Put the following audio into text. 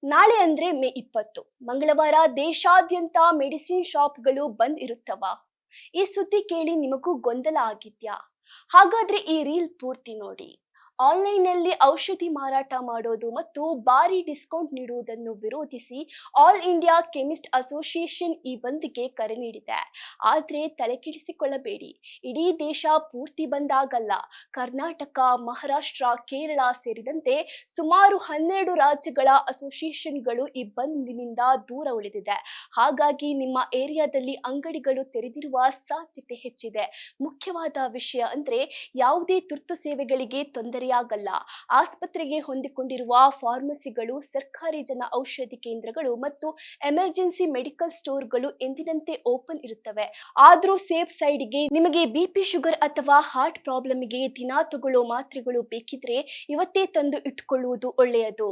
ನಾಳೆ ಅಂದ್ರೆ ಮೇ 20 ಮಂಗಳವಾರ ದೇಶಾದ್ಯಂತ ಮೆಡಿಸಿನ್ ಶಾಪ್ಗಳು ಬಂದ್ ಇರುತ್ತವಾ? ಈ ಸುದ್ದಿ ಕೇಳಿ ನಿಮಗೂ ಗೊಂದಲ ಆಗಿದ್ಯಾ? ಹಾಗಾದ್ರೆ ಈ ರೀಲ್ ಪೂರ್ತಿ ನೋಡಿ. ಆನ್ಲೈನ್ನಲ್ಲಿ ಔಷಧಿ ಮಾರಾಟ ಮಾಡೋದು ಮತ್ತು ಭಾರಿ ಡಿಸ್ಕೌಂಟ್ ನೀಡುವುದನ್ನು ವಿರೋಧಿಸಿ ಆಲ್ ಇಂಡಿಯಾ ಕೆಮಿಸ್ಟ್ ಅಸೋಸಿಯೇಷನ್ ಈ ಬಂದ್ಗೆ ಕರೆ ನೀಡಿದೆ. ಆದ್ರೆ ತಲೆಕೆಡಿಸಿಕೊಳ್ಳಬೇಡಿ, ಇಡೀ ದೇಶ ಪೂರ್ತಿ ಬಂದಾಗಲ್ಲ. ಕರ್ನಾಟಕ, ಮಹಾರಾಷ್ಟ್ರ, ಕೇರಳ ಸೇರಿದಂತೆ ಸುಮಾರು 12 ರಾಜ್ಯಗಳ ಅಸೋಸಿಯೇಷನ್ಗಳು ಈ ಬಂದ್ನಿಂದ ದೂರ ಉಳಿದಿದೆ. ಹಾಗಾಗಿ ನಿಮ್ಮ ಏರಿಯಾದಲ್ಲಿ ಅಂಗಡಿಗಳು ತೆರೆದಿರುವ ಸಾಧ್ಯತೆ ಹೆಚ್ಚಿದೆ. ಮುಖ್ಯವಾದ ವಿಷಯ ಅಂದ್ರೆ ಯಾವುದೇ ತುರ್ತು ಸೇವೆಗಳಿಗೆ ತೊಂದರೆಯಾಗಲ್ಲ. ಆಸ್ಪತ್ರೆಗೆ ಹೊಂದಿಕೊಂಡಿರುವ ಫಾರ್ಮಸಿಗಳು, ಸರ್ಕಾರಿ ಜನ ಔಷಧಿ ಕೇಂದ್ರಗಳು ಮತ್ತು ಎಮರ್ಜೆನ್ಸಿ ಮೆಡಿಕಲ್ ಸ್ಟೋರ್ಗಳು ಎಂದಿನಂತೆ ಓಪನ್ ಇರುತ್ತವೆ. ಆದ್ರೂ ಸೇಫ್ ಸೈಡ್ಗೆ ನಿಮಗೆ ಬಿಪಿ, ಶುಗರ್ ಅಥವಾ ಹಾರ್ಟ್ ಪ್ರಾಬ್ಲಮ್ಗೆ ದಿನ ತಗೊಳ್ಳೋ ಮಾತ್ರೆಗಳು ಬೇಕಿದ್ರೆ ಇವತ್ತೇ ತಂದು ಇಟ್ಕೊಳ್ಳುವುದು ಒಳ್ಳೆಯದು.